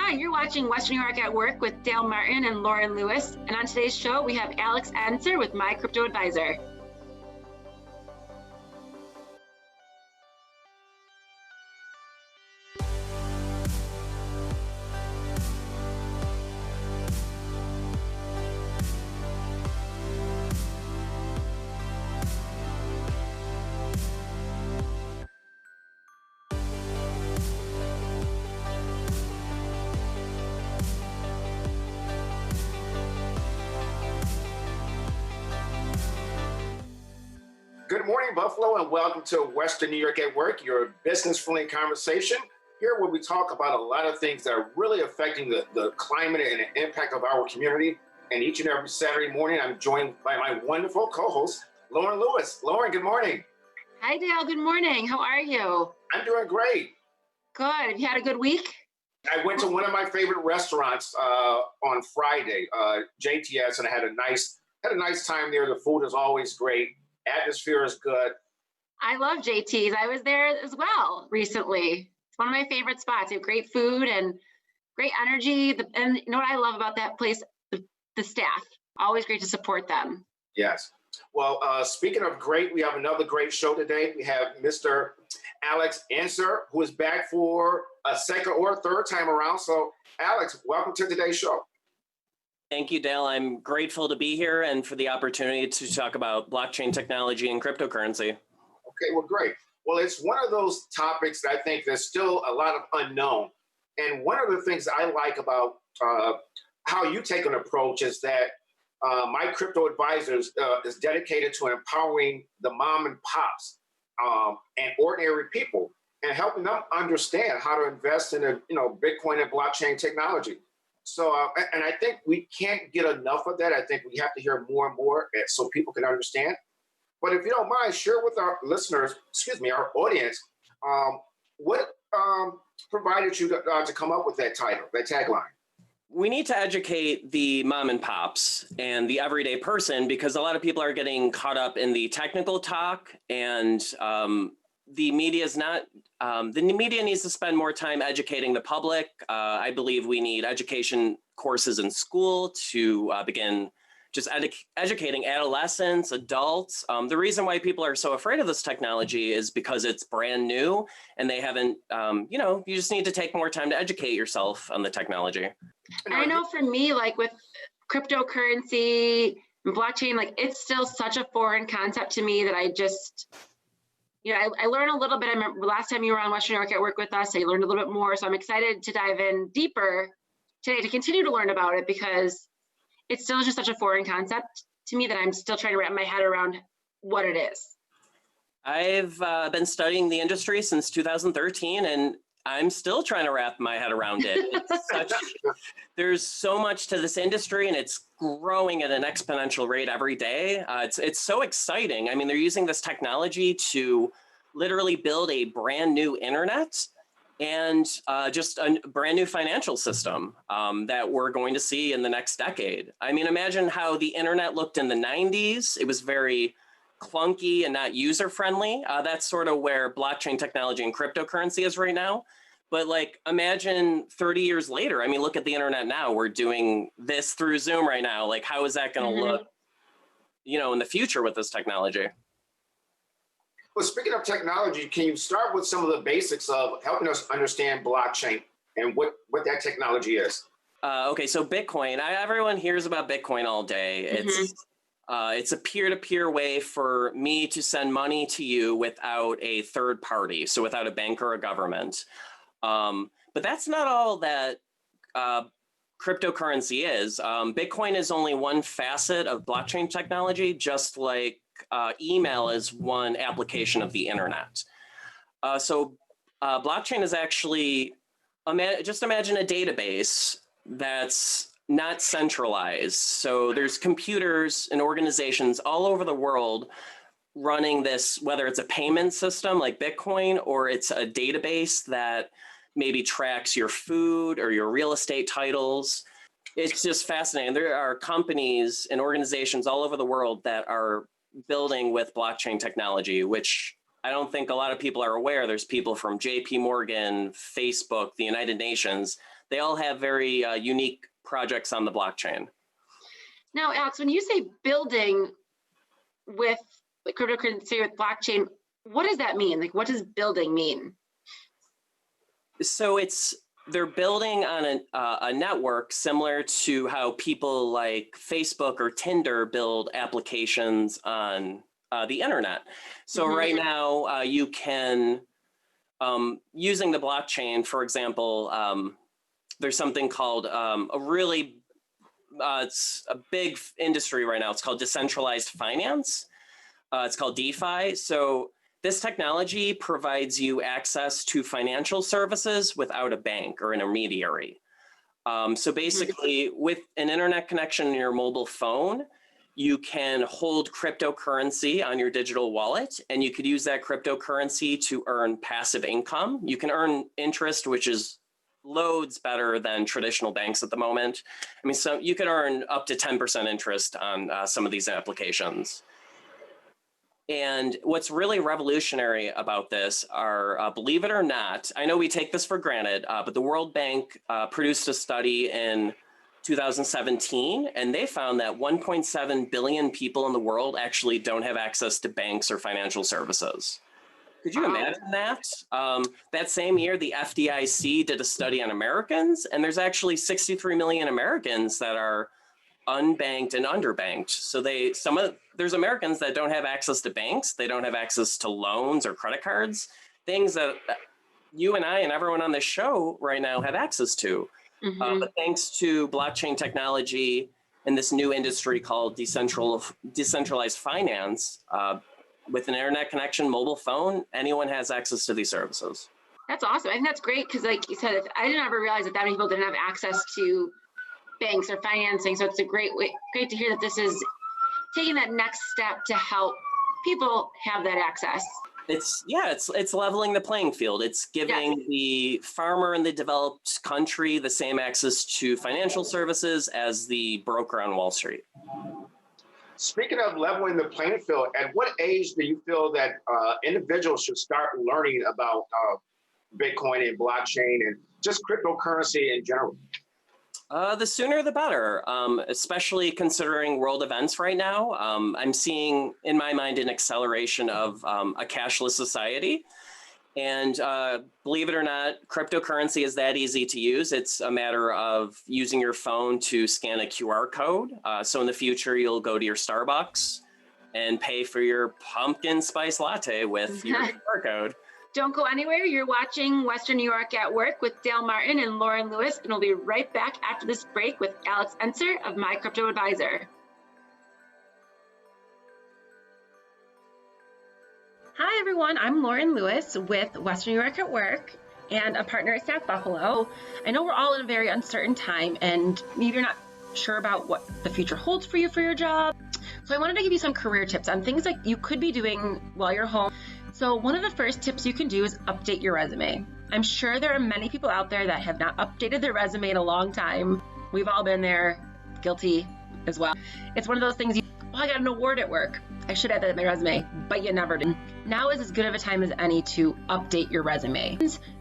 Hi, you're watching Western New York at Work with Dale Martin and Lauren Lewis. And on today's show, we have Alex Enser with My Crypto Advisor. Good morning, Buffalo, and welcome to Western New York at Work, your business-friendly conversation. Here where we talk about a lot of things that are really affecting the climate and the impact of our community. And each and every Saturday morning, I'm joined by my wonderful co-host, Lauren Lewis. Lauren, good morning. Hi, Dale. Good morning. How are you? I'm doing great. Good. Have you had a good week? I went to one of my favorite restaurants on Friday, JTS, and I had a nice time there. The food is always great. Atmosphere is good. I love JT's. I was there as well recently. It's one of my favorite spots. They have great food and great energy. And you know what I love about that place? The staff. Always great to support them. Yes. Well, speaking of great, we have another great show today. We have Mr. Alex Enser, who is back for a second or third time around. So, Alex, welcome to today's show. Thank you, Dale. I'm grateful to be here and for the opportunity to talk about blockchain technology and cryptocurrency. Okay, well, great. Well, it's one of those topics that I think there's still a lot of unknown. And one of the things I like about how you take an approach is that My Crypto Advisors is dedicated to empowering the mom and pops and ordinary people and helping them understand how to invest in Bitcoin and blockchain technology. So, and I think we can't get enough of that. I think we have to hear more and more so people can understand. But if you don't mind, share with our listeners, our audience, what provided you to come up with that title, that tagline? We need to educate the mom and pops and the everyday person because a lot of people are getting caught up in the technical talk and the media is not, the media needs to spend more time educating the public. I believe we need education courses in school to begin just educating adolescents, adults. The reason why people are so afraid of this technology is because it's brand new and they haven't, you just need to take more time to educate yourself on the technology. I know for me, like with cryptocurrency and blockchain, like it's still such a foreign concept to me that I just, I learned a little bit. I remember last time you were on Western New York at Work with us, I learned a little bit more. So I'm excited to dive in deeper today to continue to learn about it because it's still just such a foreign concept to me that I'm still trying to wrap my head around what it is. I've been studying the industry since 2013 and I'm still trying to wrap my head around it. There's so much to this industry and it's growing at an exponential rate every day. It's so exciting. I mean, they're using this technology to literally build a brand new internet and just a brand new financial system that we're going to see in the next decade. I mean, imagine how the internet looked in the 90s. It was very clunky and not user-friendly. That's sort of where blockchain technology and cryptocurrency is right now. But like, imagine 30 years later, I mean, look at the internet now. We're doing this through Zoom right now. Like, how is that going to look, in the future with this technology? Well, speaking of technology, can you start with some of the basics of helping us understand blockchain and what that technology is? Okay, so Bitcoin, everyone hears about Bitcoin all day. It's a peer-to-peer way for me to send money to you without a third party, so without a bank or a government. But that's not all that cryptocurrency is. Bitcoin is only one facet of blockchain technology, just like email is one application of the internet. So blockchain is actually, just imagine a database that's not centralized. So there's computers and organizations all over the world running this, whether it's a payment system like Bitcoin, or it's a database that maybe tracks your food or your real estate titles. It's just fascinating. There are companies and organizations all over the world that are building with blockchain technology, which I don't think a lot of people are aware. There's people from JP Morgan, Facebook, the United Nations. They all have very unique projects on the blockchain. Now, Alex, when you say building with cryptocurrency with blockchain, what does that mean? Like, what does building mean? So they're building on a network similar to how people like Facebook or Tinder build applications on the internet. So right now you can, using the blockchain, for example, there's something called it's a big industry right now. It's called decentralized finance. It's called DeFi. So this technology provides you access to financial services without a bank or intermediary. So basically, with an internet connection in your mobile phone, you can hold cryptocurrency on your digital wallet, and you could use that cryptocurrency to earn passive income. You can earn interest, which is loads better than traditional banks at the moment. I mean, so you can earn up to 10% interest on some of these applications. And what's really revolutionary about this are, believe it or not, I know we take this for granted, but the World Bank produced a study in 2017, and they found that 1.7 billion people in the world actually don't have access to banks or financial services. Could you imagine that? That same year, the FDIC did a study on Americans, and there's actually 63 million Americans that are unbanked and underbanked. So there's Americans that don't have access to banks. They don't have access to loans or credit cards, things that you and I and everyone on this show right now have access to. But thanks to blockchain technology and this new industry called decentralized finance, with an internet connection, mobile phone, anyone has access to these services. That's awesome. I think that's great because, like you said, I didn't ever realize that many people didn't have access to banks or financing. So it's great to hear that this is taking that next step to help people have that access. It's leveling the playing field. It's giving the farmer in the developed country the same access to financial services as the broker on Wall Street. Speaking of leveling the playing field, at what age do you feel that individuals should start learning about Bitcoin and blockchain and just cryptocurrency in general? The sooner the better, especially considering world events right now. I'm seeing, in my mind, an acceleration of a cashless society. And believe it or not, cryptocurrency is that easy to use. It's a matter of using your phone to scan a QR code. So in the future, you'll go to your Starbucks and pay for your pumpkin spice latte with your QR code. Don't go anywhere. You're watching Western New York at Work with Dale Martin and Lauren Lewis, and we'll be right back after this break with Alex Enser of My Crypto Advisor. Hi, everyone. I'm Lauren Lewis with Western New York at Work and a partner at Staff Buffalo. I know we're all in a very uncertain time, and maybe you're not sure about what the future holds for you for your job. So I wanted to give you some career tips on things like you could be doing while you're home. So one of the first tips you can do is update your resume. I'm sure there are many people out there that have not updated their resume in a long time. We've all been there, guilty as well. It's one of those things, I got an award at work. I should add that in my resume, but you never did. Now is as good of a time as any to update your resume.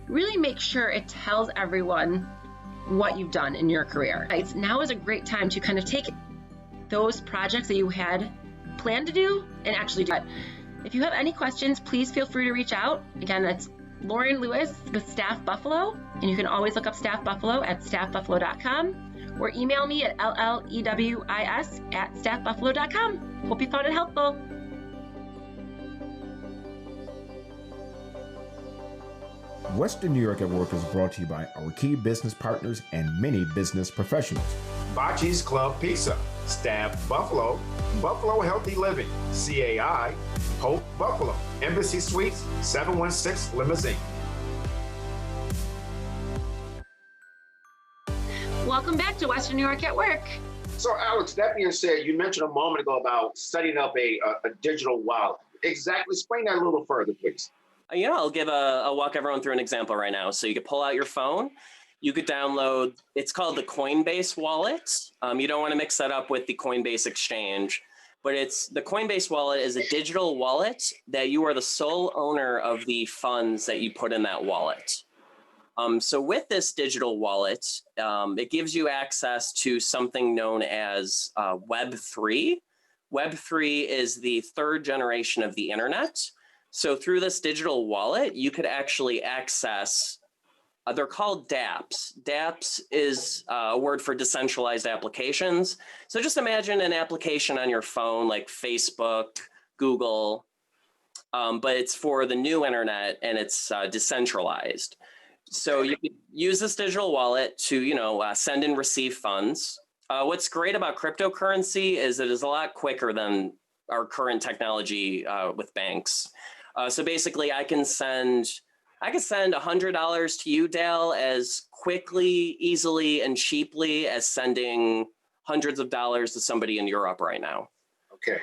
Really make sure it tells everyone what you've done in your career. Now is a great time to kind of take those projects that you had planned to do and actually do it. If you have any questions, please feel free to reach out. Again, that's Lauren Lewis with Staff Buffalo, and you can always look up Staff Buffalo at staffbuffalo.com or email me at llewis@staffbuffalo.com. Hope you found it helpful. Western New York at Work is brought to you by our key business partners and many business professionals. Bachi's Club Pizza, Staff Buffalo, Buffalo Healthy Living, CAI, Hope Buffalo, Embassy Suites, 716 Limousine. Welcome back to Western New York at Work. So Alex, that being said, you mentioned a moment ago about setting up a digital wallet. Exactly, explain that a little further, please. I'll walk everyone through an example right now. So you could pull out your phone. You could download, it's called the Coinbase wallet. You don't want to mix that up with the Coinbase exchange, but the Coinbase wallet is a digital wallet that you are the sole owner of the funds that you put in that wallet. So with this digital wallet, it gives you access to something known as Web3. Web3 is the third generation of the internet. So through this digital wallet, you could actually access, they're called dApps. dApps is a word for decentralized applications. So just imagine an application on your phone like Facebook, Google, but it's for the new internet and it's decentralized. So you can use this digital wallet to, send and receive funds. What's great about cryptocurrency is it is a lot quicker than our current technology with banks. So basically, I can send $100 to you, Dale, as quickly, easily, and cheaply as sending hundreds of dollars to somebody in Europe right now. Okay.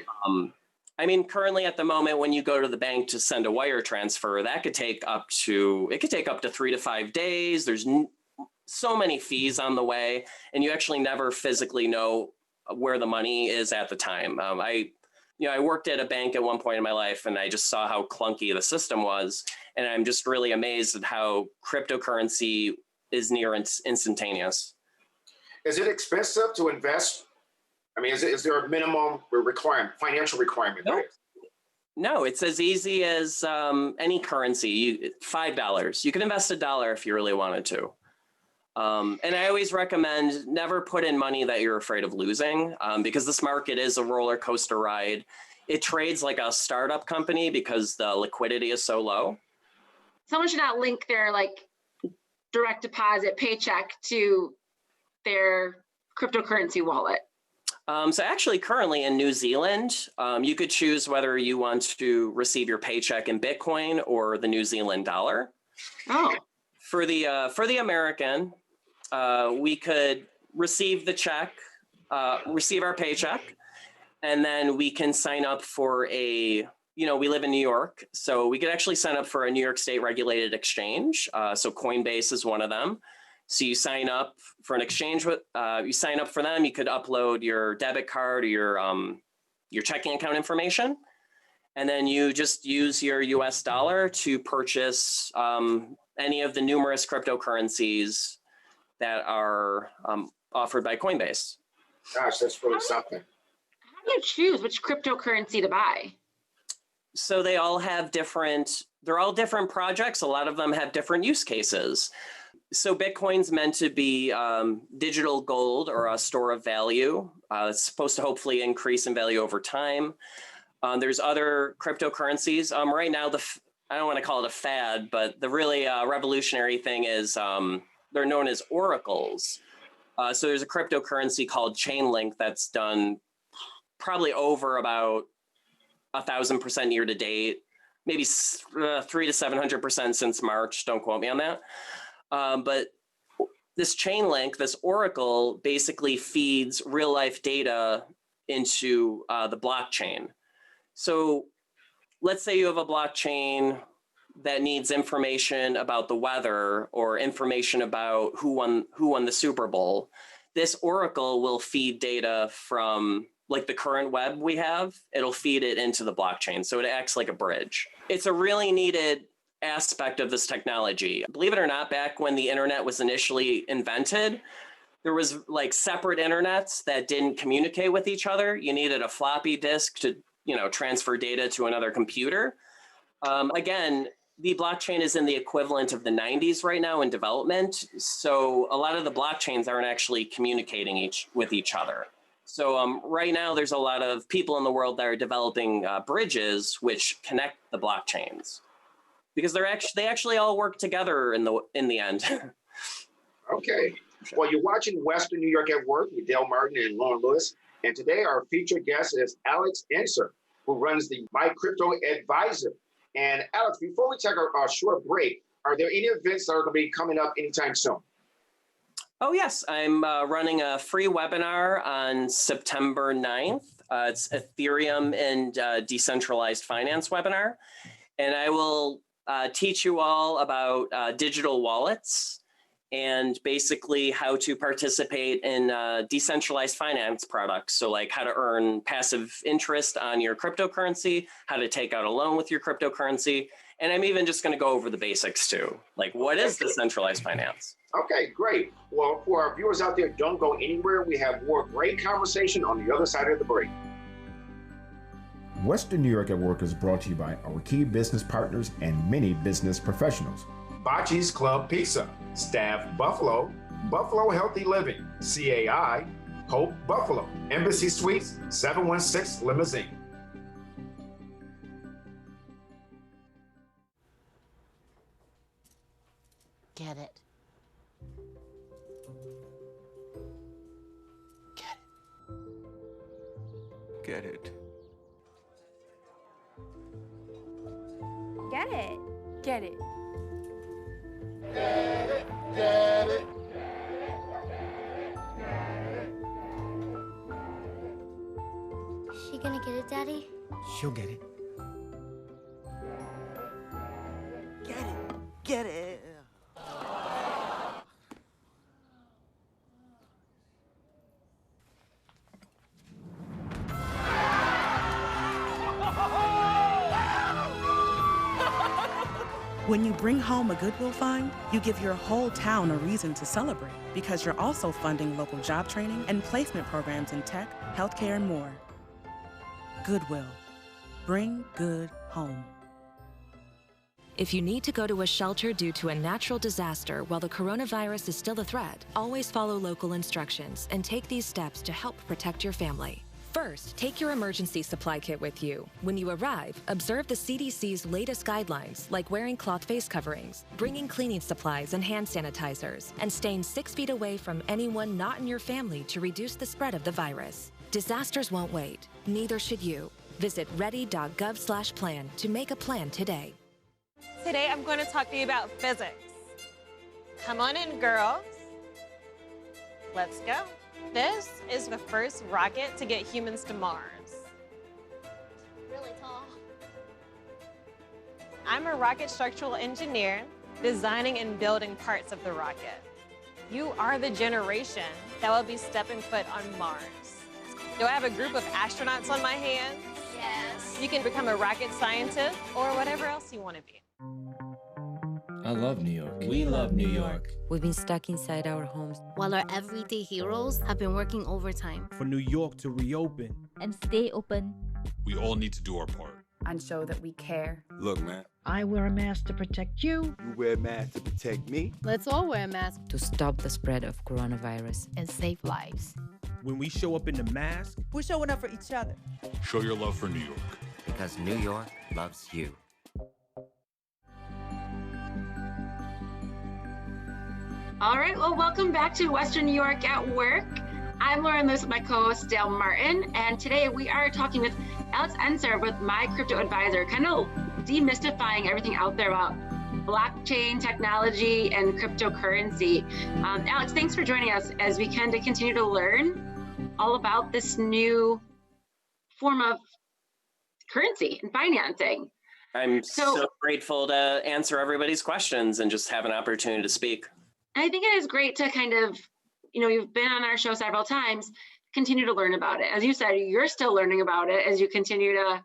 Currently at the moment, when you go to the bank to send a wire transfer, that could take up to 3 to 5 days. There's so many fees on the way, and you actually never physically know where the money is at the time. I worked at a bank at one point in my life, and I just saw how clunky the system was, and I'm just really amazed at how cryptocurrency is near instantaneous. Is it expensive to invest? Is there a minimum requirement, financial requirement? Nope. No, it's as easy as any currency. $5. You can invest $1 if you really wanted to. And I always recommend never put in money that you're afraid of losing, because this market is a roller coaster ride. It trades like a startup company because the liquidity is so low. Someone should not link their direct deposit paycheck to their cryptocurrency wallet. So actually currently in New Zealand, you could choose whether you want to receive your paycheck in Bitcoin or the New Zealand dollar. Oh. For the American, we could receive the check, receive our paycheck, and then we can sign up for we live in New York, so we could actually sign up for a New York State regulated exchange. So Coinbase is one of them. So you sign up for an exchange you sign up for them. You could upload your debit card or your checking account information, and then you just use your US dollar to purchase any of the numerous cryptocurrencies that are offered by Coinbase. Gosh, that's really something. How do you choose which cryptocurrency to buy? So they're all different projects. A lot of them have different use cases. So Bitcoin's meant to be digital gold or a store of value. It's supposed to hopefully increase in value over time. There's other cryptocurrencies. Right now, I don't want to call it a fad, but the really revolutionary thing is they're known as oracles. So there's a cryptocurrency called Chainlink that's done probably over about 1,000% year to date, maybe 300 to 700% since March. Don't quote me on that. But this Chainlink, this oracle, basically feeds real life data into the blockchain. So let's say you have a blockchain that needs information about the weather or information about who won the Super Bowl. This oracle will feed data from like the current web we have. It'll feed it into the blockchain. So it acts like a bridge. It's a really needed aspect of this technology. Believe it or not, back when the internet was initially invented, there was like separate internets that didn't communicate with each other. You needed a floppy disk to transfer data to another computer. Again, the blockchain is in the equivalent of the 90s right now in development. So a lot of the blockchains aren't actually communicating with each other. So right now there's a lot of people in the world that are developing bridges which connect the blockchains, because they actually all work together in the end. Okay. Well, you're watching Western New York at Work with Dale Martin and Lauren Lewis. And today our featured guest is Alex Enser, who runs the My Crypto Advisor. And Alex, before we take a short break, are there any events that are going to be coming up anytime soon? Oh, yes. I'm running a free webinar on September 9th. It's Ethereum and Decentralized Finance webinar. And I will teach you all about digital wallets and basically how to participate in decentralized finance products. So like how to earn passive interest on your cryptocurrency, how to take out a loan with your cryptocurrency. And I'm even just going to go over the basics too. Like, what is decentralized finance? Okay, great. Well, for our viewers out there, don't go anywhere. We have more great conversation on the other side of the break. Western New York at Work is brought to you by our key business partners and many business professionals. Bocce's Club Pizza, Staff Buffalo, Buffalo Healthy Living, CAI, Hope Buffalo, Embassy Suites, 716 Limousine. Get it. Get it. Get it. Get it. Get it, get it. She gonna get it, Daddy? She'll get it. Get it. Get it. When you bring home a Goodwill find, you give your whole town a reason to celebrate because you're also funding local job training and placement programs in tech, healthcare, and more. Goodwill. Bring good home. If you need to go to a shelter due to a natural disaster while the coronavirus is still a threat, always follow local instructions and take these steps to help protect your family. First, take your emergency supply kit with you. When you arrive, observe the CDC's latest guidelines, like wearing cloth face coverings, bringing cleaning supplies and hand sanitizers, and staying 6 feet away from anyone not in your family to reduce the spread of the virus. Disasters won't wait. Neither should you. Visit ready.gov/plan to make a plan today. Today I'm going to talk to you about physics. Come on in, girls. Let's go. This is the first rocket to get humans to Mars. Really tall. I'm a rocket structural engineer, designing and building parts of the rocket. You are the generation that will be stepping foot on Mars. Do I have a group of astronauts on my hands? Yes. You can become a rocket scientist or whatever else you want to be. I love New York. We love New York. We've been stuck inside our homes, While our everyday heroes have been working overtime. For New York to reopen and stay open. We all need to do our part. And show that we care. Look, man. I wear a mask to protect you. You wear a mask to protect me. Let's all wear a mask to stop the spread of coronavirus and save lives. When we show up in the mask, we're showing up for each other. Show your love for New York. Because New York loves you. All right, well, welcome back to Western New York at Work. I'm Lauren Lewis with my co-host Dale Martin, and today we are talking with Alex Enser with My Crypto Advisor, kind of demystifying everything out there about blockchain technology and cryptocurrency. Alex, thanks for joining us as we kind of continue to learn all about this new form of currency and financing. I'm so grateful to answer everybody's questions and just have an opportunity to speak. I think it is great to kind of, you've been on our show several times, continue to learn about it. As you said, you're still learning about it as you continue to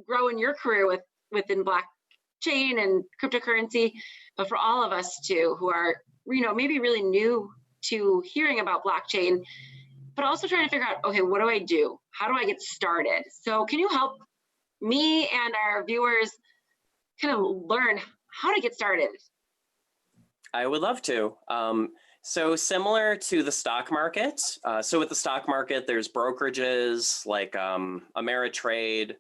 grow in your career within blockchain and cryptocurrency. But for all of us too, who are, maybe really new to hearing about blockchain, but also trying to figure out, okay, what do I do? How do I get started? So can you help me and our viewers kind of learn how to get started? I would love to. So similar to the stock market. So with the stock market, there's brokerages like Ameritrade.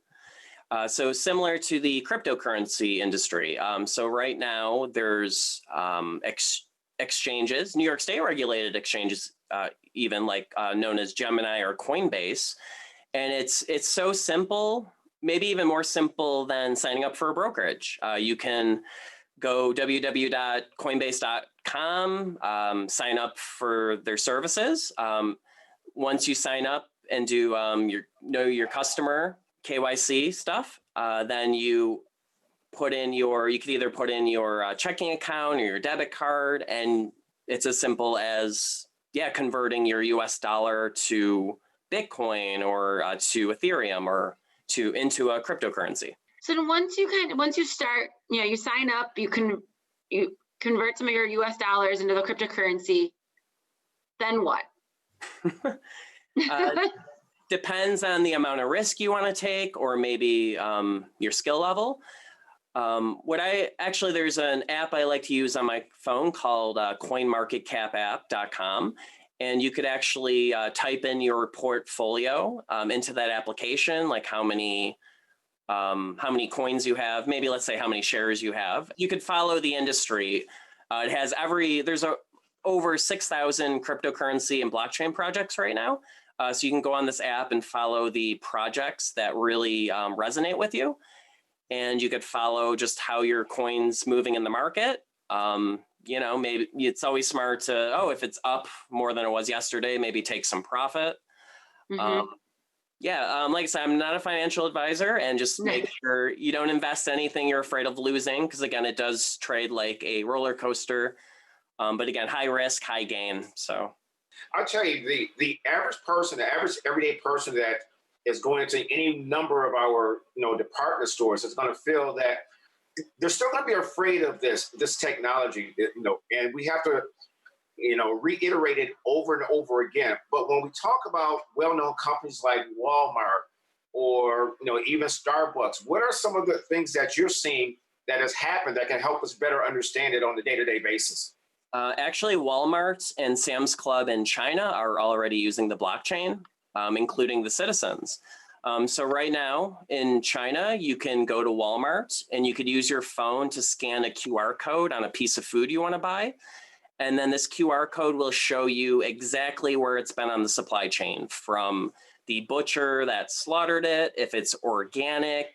So similar to the cryptocurrency industry. So right now there's exchanges, New York State regulated exchanges, even like known as Gemini or Coinbase. And it's so simple, maybe even more simple than signing up for a brokerage. You can go www.coinbase.com, sign up for their services. Once you sign up and do your customer KYC stuff, then you can either put in your checking account or your debit card, and it's as simple as, converting your US dollar to Bitcoin or to Ethereum or into a cryptocurrency. So then once you start, you sign up, you convert some of your US dollars into the cryptocurrency, then what? Depends on the amount of risk you want to take, or maybe your skill level. There's an app I like to use on my phone called coinmarketcapapp.com. And you could actually type in your portfolio into that application, like how many coins you have, maybe let's say how many shares you have. You could follow the industry. It has there's over 6,000 cryptocurrency and blockchain projects right now. So you can go on this app and follow the projects that really resonate with you. And you could follow just how your coin's moving in the market. Maybe it's always smart to, if it's up more than it was yesterday, maybe take some profit. Mm-hmm. Like I said, I'm not a financial advisor, and just make sure you don't invest anything you're afraid of losing. Because again, it does trade like a roller coaster. But again, high risk, high gain. So I'll tell you, the average person, the average everyday person that is going into any number of our department stores is going to feel that they're still going to be afraid of this technology, and we have to reiterate it over and over again. But when we talk about well-known companies like Walmart or even Starbucks, what are some of the things that you're seeing that has happened that can help us better understand it on a day-to-day basis? Actually, Walmart and Sam's Club in China are already using the blockchain, including the citizens. So right now in China, you can go to Walmart and you could use your phone to scan a QR code on a piece of food you want to buy. And then this QR code will show you exactly where it's been on the supply chain, from the butcher that slaughtered it, if it's organic,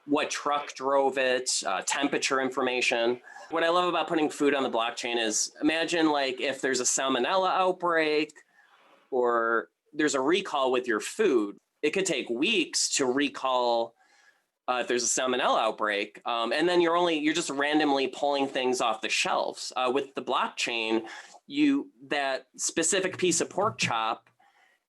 what truck drove it, temperature information. What I love about putting food on the blockchain is, imagine like if there's a salmonella outbreak or there's a recall with your food, it could take weeks to recall if there's a salmonella outbreak. And then you're just randomly pulling things off the shelves. With the blockchain, that specific piece of pork chop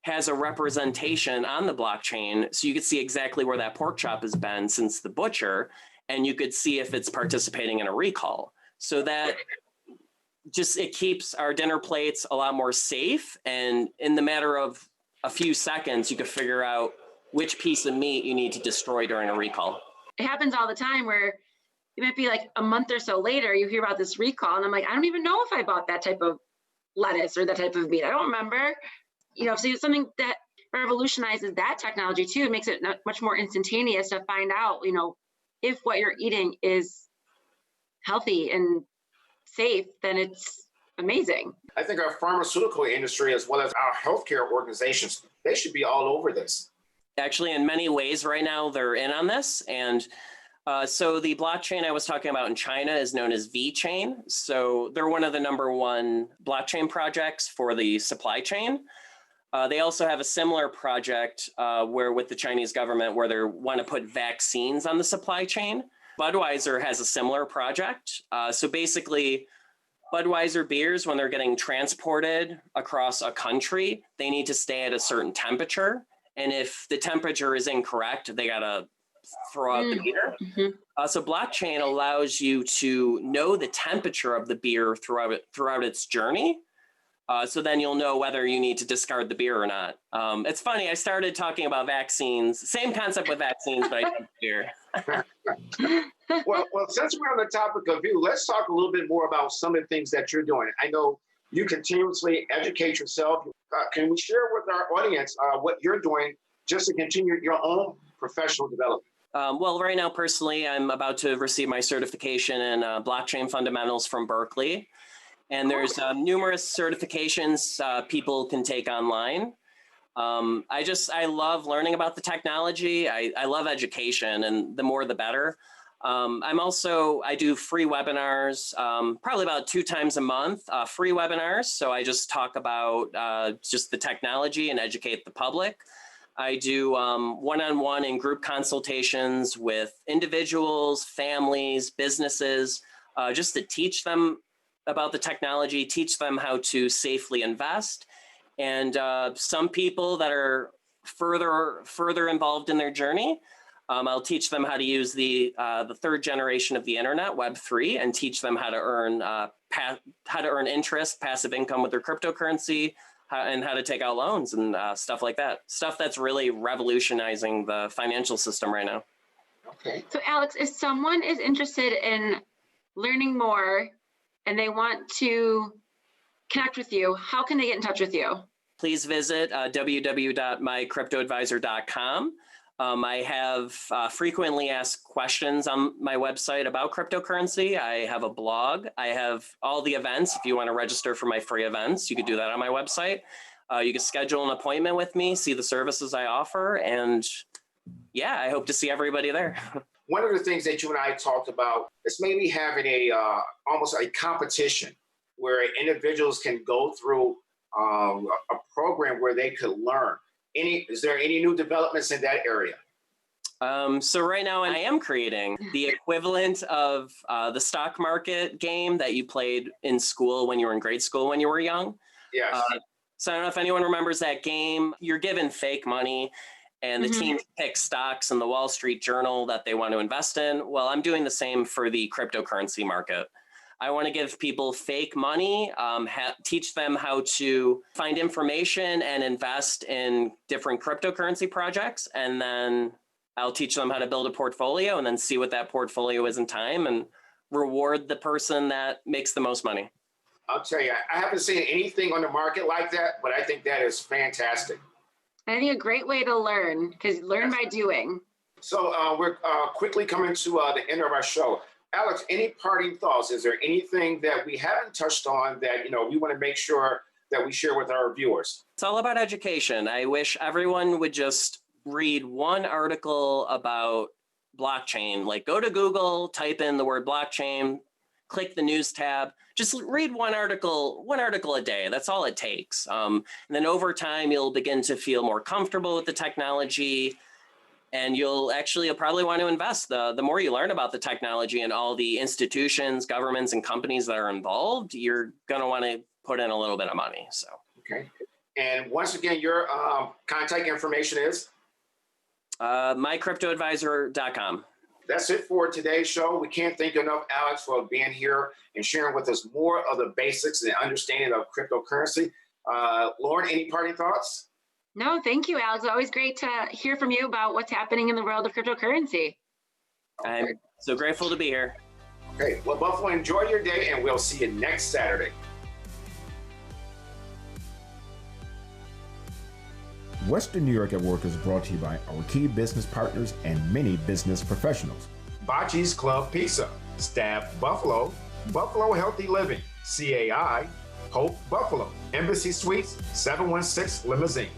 has a representation on the blockchain. So you could see exactly where that pork chop has been since the butcher, and you could see if it's participating in a recall. So that it keeps our dinner plates a lot more safe. And in the matter of a few seconds, you could figure out which piece of meat you need to destroy during a recall. It happens all the time where it might be like a month or so later, you hear about this recall, and I'm like, I don't even know if I bought that type of lettuce or that type of meat. I don't remember. So it's something that revolutionizes that technology too. It makes it much more instantaneous to find out, if what you're eating is healthy and safe, then it's amazing. I think our pharmaceutical industry, as well as our healthcare organizations, they should be all over this. Actually, in many ways right now, they're in on this. And so the blockchain I was talking about in China is known as VeChain. So they're one of the #1 blockchain projects for the supply chain. They also have a similar project with the Chinese government where they want to put vaccines on the supply chain. Budweiser has a similar project. So basically, Budweiser beers, when they're getting transported across a country, they need to stay at a certain temperature. And if the temperature is incorrect, they got to throw out the beer. Mm-hmm. So blockchain allows you to know the temperature of the beer throughout its journey. So then you'll know whether you need to discard the beer or not. It's funny, I started talking about vaccines, same concept with vaccines, but I did beer. Well, since we're on the topic of you, let's talk a little bit more about some of the things that you're doing. I know you continuously educate yourself. Can we share with our audience what you're doing just to continue your own professional development? Well, right now, personally, I'm about to receive my certification in blockchain fundamentals from Berkeley. And there's numerous certifications people can take online. I love learning about the technology. I love education, and the more the better. I do free webinars, probably about 2 times a month, free webinars. So I just talk about just the technology and educate the public. I do one-on-one and group consultations with individuals, families, businesses, just to teach them about the technology, teach them how to safely invest. And some people that are further involved in their journey, I'll teach them how to use the third generation of the internet, Web3, and teach them how to earn interest, passive income with their cryptocurrency, and how to take out loans and stuff like that. Stuff that's really revolutionizing the financial system right now. Okay. So Alex, if someone is interested in learning more and they want to connect with you, how can they get in touch with you? Please visit www.mycryptoadvisor.com. I have frequently asked questions on my website about cryptocurrency. I have a blog. I have all the events. If you want to register for my free events, you could do that on my website. You can schedule an appointment with me, see the services I offer, and yeah, I hope to see everybody there. One of the things that you and I talked about is maybe having almost a competition where individuals can go through a program where they could learn. Is there any new developments in that area? So right now I am creating the equivalent of the stock market game that you played in school when you were in grade school when you were young. Yes. So I don't know if anyone remembers that game. You're given fake money and the team picks stocks in the Wall Street Journal that they want to invest in. Well, I'm doing the same for the cryptocurrency market. I want to give people fake money, teach them how to find information and invest in different cryptocurrency projects. And then I'll teach them how to build a portfolio and then see what that portfolio is in time and reward the person that makes the most money. I'll tell you, I haven't seen anything on the market like that, but I think that is fantastic. I think a great way to learn, because learn by doing. So we're quickly coming to the end of our show. Alex, any parting thoughts? Is there anything that we haven't touched on that, we want to make sure that we share with our viewers? It's all about education. I wish everyone would just read one article about blockchain. Like go to Google, type in the word blockchain, click the news tab. Just read one article a day. That's all it takes. And then over time, you'll begin to feel more comfortable with the technology. And you'll probably want to invest. The more you learn about the technology and all the institutions, governments, and companies that are involved, you're going to want to put in a little bit of money. So okay. And once again, your contact information is? mycryptoadvisor.com. That's it for today's show. We can't thank enough, Alex, for being here and sharing with us more of the basics and understanding of cryptocurrency. Lauren, any parting thoughts? No, thank you, Alex. Always great to hear from you about what's happening in the world of cryptocurrency. Okay. I'm so grateful to be here. Okay. Well, Buffalo, enjoy your day, and we'll see you next Saturday. Western New York at Work is brought to you by our key business partners and many business professionals. Bocce's Club Pizza, Staff Buffalo, Buffalo Healthy Living, CAI, Hope Buffalo, Embassy Suites, 716 Limousine.